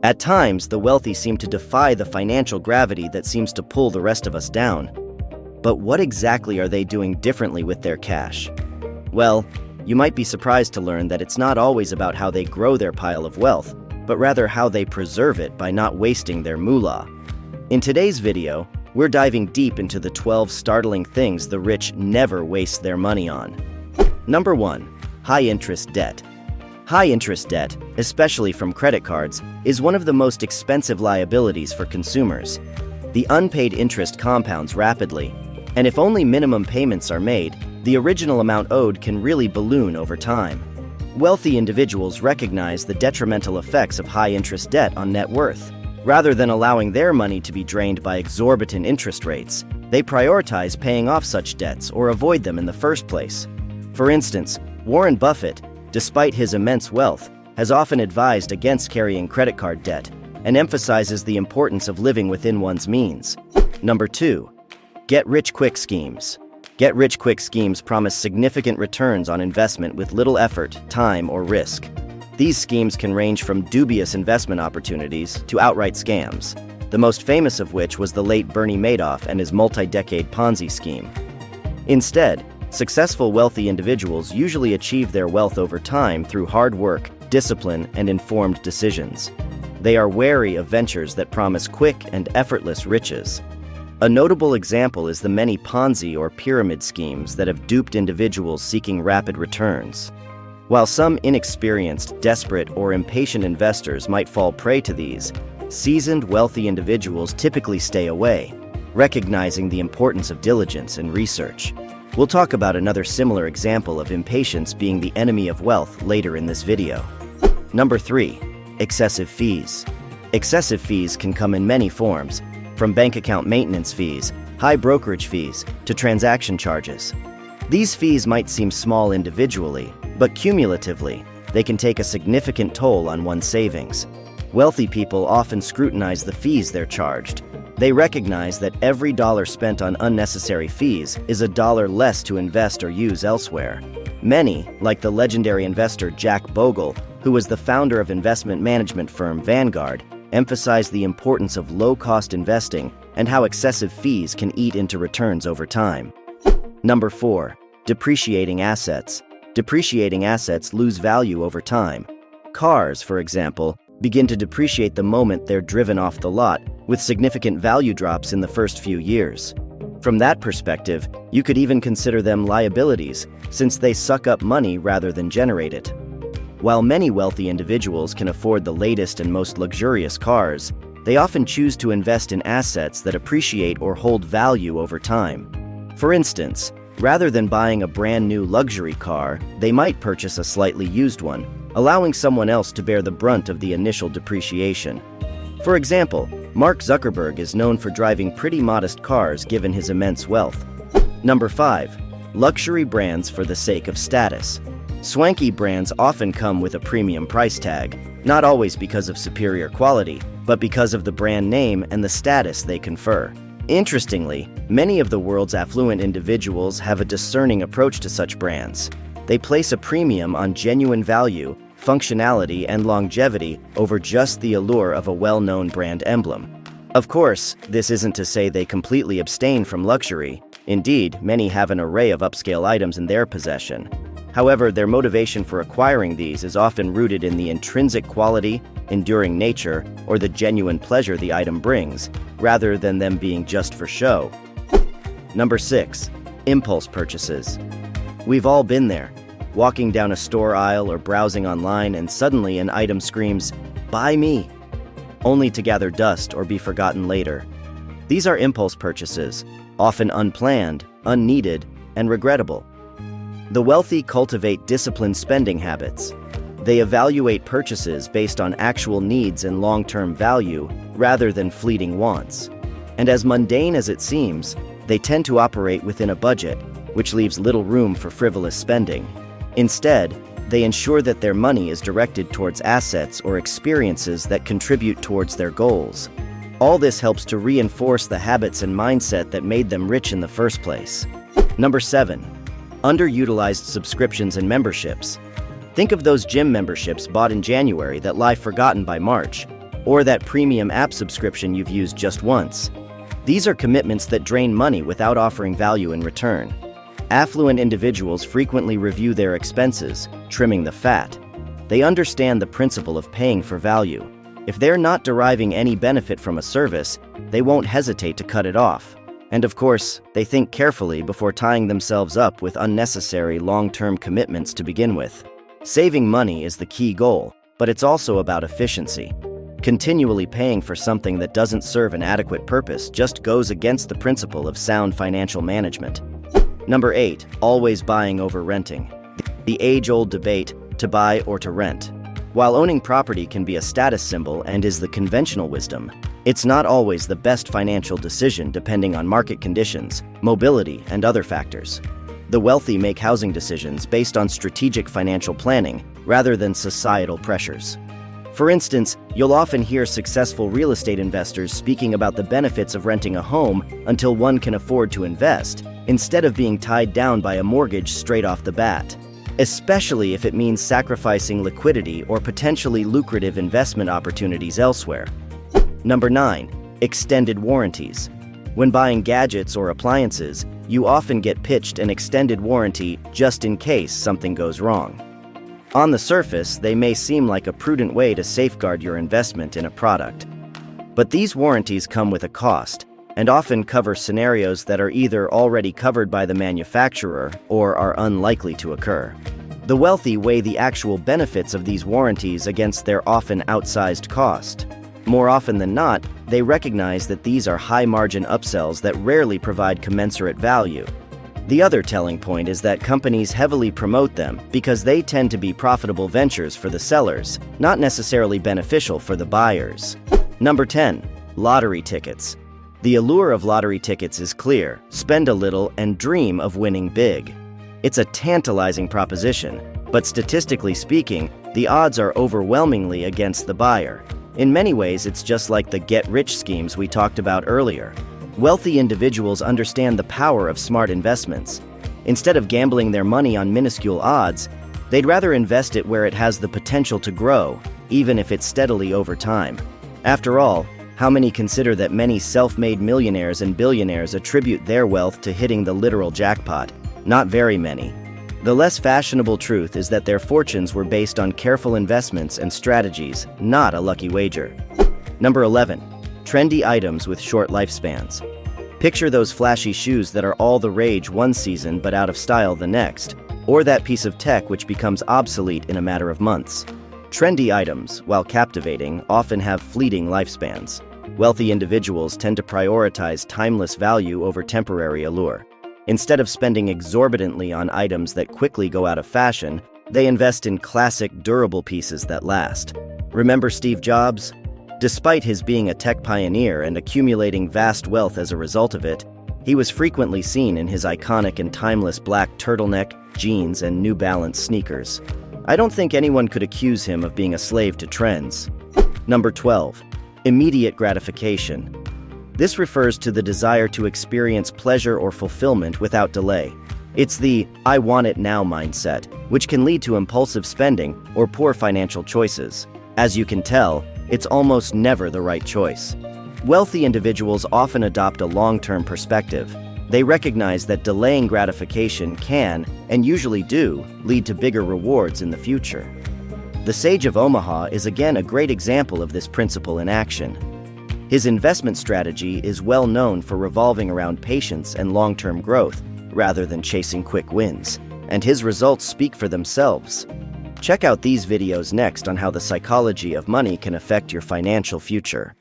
At times, the wealthy seem to defy the financial gravity that seems to pull the rest of us down. But what exactly are they doing differently with their cash? Well, you might be surprised to learn that it's not always about how they grow their pile of wealth, but rather how they preserve it by not wasting their moolah. In today's video, we're diving deep into the 12 startling things the rich never waste their money on. Number 1. High-interest debt. High-interest debt, especially from credit cards, is one of the most expensive liabilities for consumers. The unpaid interest compounds rapidly, and if only minimum payments are made, the original amount owed can really balloon over time. Wealthy individuals recognize the detrimental effects of high-interest debt on net worth. Rather than allowing their money to be drained by exorbitant interest rates, they prioritize paying off such debts or avoid them in the first place. For instance, Warren Buffett, despite his immense wealth, has often advised against carrying credit card debt and emphasizes the importance of living within one's means. Number 2. Get-rich-quick schemes. Get-rich-quick schemes promise significant returns on investment with little effort, time, or risk. These schemes can range from dubious investment opportunities to outright scams, the most famous of which was the late Bernie Madoff and his multi-decade Ponzi scheme. Instead, successful wealthy individuals usually achieve their wealth over time through hard work, discipline, and informed decisions. They are wary of ventures that promise quick and effortless riches. A notable example is the many Ponzi or pyramid schemes that have duped individuals seeking rapid returns. While some inexperienced, desperate, or impatient investors might fall prey to these, seasoned, wealthy individuals typically stay away, recognizing the importance of diligence and research. We'll talk about another similar example of impatience being the enemy of wealth later in this video. Number 3. Excessive fees. Excessive fees can come in many forms, from bank account maintenance fees, high brokerage fees, to transaction charges. These fees might seem small individually, but cumulatively, they can take a significant toll on one's savings. Wealthy people often scrutinize the fees they're charged. They recognize that every dollar spent on unnecessary fees is a dollar less to invest or use elsewhere. Many, like the legendary investor Jack Bogle, who was the founder of investment management firm Vanguard, emphasize the importance of low-cost investing and how excessive fees can eat into returns over time. Number 4. Depreciating assets. Depreciating assets lose value over time. Cars, for example, begin to depreciate the moment they're driven off the lot, with significant value drops in the first few years. From that perspective, you could even consider them liabilities, since they suck up money rather than generate it. While many wealthy individuals can afford the latest and most luxurious cars, they often choose to invest in assets that appreciate or hold value over time. For instance, rather than buying a brand new luxury car, they might purchase a slightly used one, allowing someone else to bear the brunt of the initial depreciation. For example, Mark Zuckerberg is known for driving pretty modest cars given his immense wealth. Number 5. Luxury brands for the sake of status. Swanky brands often come with a premium price tag, not always because of superior quality, but because of the brand name and the status they confer. Interestingly, many of the world's affluent individuals have a discerning approach to such brands. They place a premium on genuine value, functionality, and longevity over just the allure of a well-known brand emblem. Of course, this isn't to say they completely abstain from luxury. Indeed, many have an array of upscale items in their possession. However, their motivation for acquiring these is often rooted in the intrinsic quality, enduring nature, or the genuine pleasure the item brings, rather than them being just for show. Number 6. Impulse purchases. We've all been there, walking down a store aisle or browsing online, and suddenly an item screams, "Buy me!" only to gather dust or be forgotten later. These are impulse purchases, often unplanned, unneeded, and regrettable. The wealthy cultivate disciplined spending habits. They evaluate purchases based on actual needs and long-term value rather than fleeting wants. And as mundane as it seems, they tend to operate within a budget, which leaves little room for frivolous spending. Instead, they ensure that their money is directed towards assets or experiences that contribute towards their goals. All this helps to reinforce the habits and mindset that made them rich in the first place. Number 7. Underutilized subscriptions and memberships. Think of those gym memberships bought in January that lie forgotten by March. or that premium app subscription you've used just once. These are commitments that drain money without offering value in return. Affluent individuals frequently review their expenses, trimming the fat. They understand the principle of paying for value. If they're not deriving any benefit from a service, they won't hesitate to cut it off. And of course, they think carefully before tying themselves up with unnecessary long-term commitments to begin with. Saving money is the key goal, but it's also about efficiency. Continually paying for something that doesn't serve an adequate purpose just goes against the principle of sound financial management. Number 8, always buying over renting. The age-old debate, to buy or to rent. While owning property can be a status symbol and is the conventional wisdom, it's not always the best financial decision depending on market conditions, mobility, and other factors. The wealthy make housing decisions based on strategic financial planning rather than societal pressures. For instance, you'll often hear successful real estate investors speaking about the benefits of renting a home until one can afford to invest, instead of being tied down by a mortgage straight off the bat, especially if it means sacrificing liquidity or potentially lucrative investment opportunities elsewhere. Number 9, extended warranties. When buying gadgets or appliances, you often get pitched an extended warranty just in case something goes wrong. On the surface, they may seem like a prudent way to safeguard your investment in a product. But these warranties come with a cost, and often cover scenarios that are either already covered by the manufacturer or are unlikely to occur. The wealthy weigh the actual benefits of these warranties against their often outsized cost. More often than not, they recognize that these are high-margin upsells that rarely provide commensurate value. The other telling point is that companies heavily promote them because they tend to be profitable ventures for the sellers, not necessarily beneficial for the buyers. Number 10, lottery tickets. The allure of lottery tickets is clear: spend a little and dream of winning big. It's a tantalizing proposition, but statistically speaking, the odds are overwhelmingly against the buyer. In many ways, it's just like the get-rich schemes we talked about earlier. Wealthy individuals understand the power of smart investments. Instead of gambling their money on minuscule odds, they'd rather invest it where it has the potential to grow, even if it's steadily over time. After all, how many consider that many self-made millionaires and billionaires attribute their wealth to hitting the literal jackpot? Not very many. The less fashionable truth is that their fortunes were based on careful investments and strategies, not a lucky wager. Number 11, trendy items with short lifespans. Picture those flashy shoes that are all the rage one season but out of style the next, or that piece of tech which becomes obsolete in a matter of months. Trendy items, while captivating, often have fleeting lifespans. Wealthy individuals tend to prioritize timeless value over temporary allure. Instead of spending exorbitantly on items that quickly go out of fashion, they invest in classic, durable pieces that last. Remember Steve Jobs? Despite his being a tech pioneer and accumulating vast wealth as a result of it, he was frequently seen in his iconic and timeless black turtleneck, jeans, and New Balance sneakers. I don't think anyone could accuse him of being a slave to trends. Number 12, immediate gratification. This refers to the desire to experience pleasure or fulfillment without delay. It's the "I want it now" mindset, which can lead to impulsive spending or poor financial choices. As you can tell, it's almost never the right choice. Wealthy individuals often adopt a long-term perspective. They recognize that delaying gratification can, and usually do, lead to bigger rewards in the future. The Sage of Omaha is again a great example of this principle in action. His investment strategy is well known for revolving around patience and long-term growth, rather than chasing quick wins, and his results speak for themselves. Check out these videos next on how the psychology of money can affect your financial future.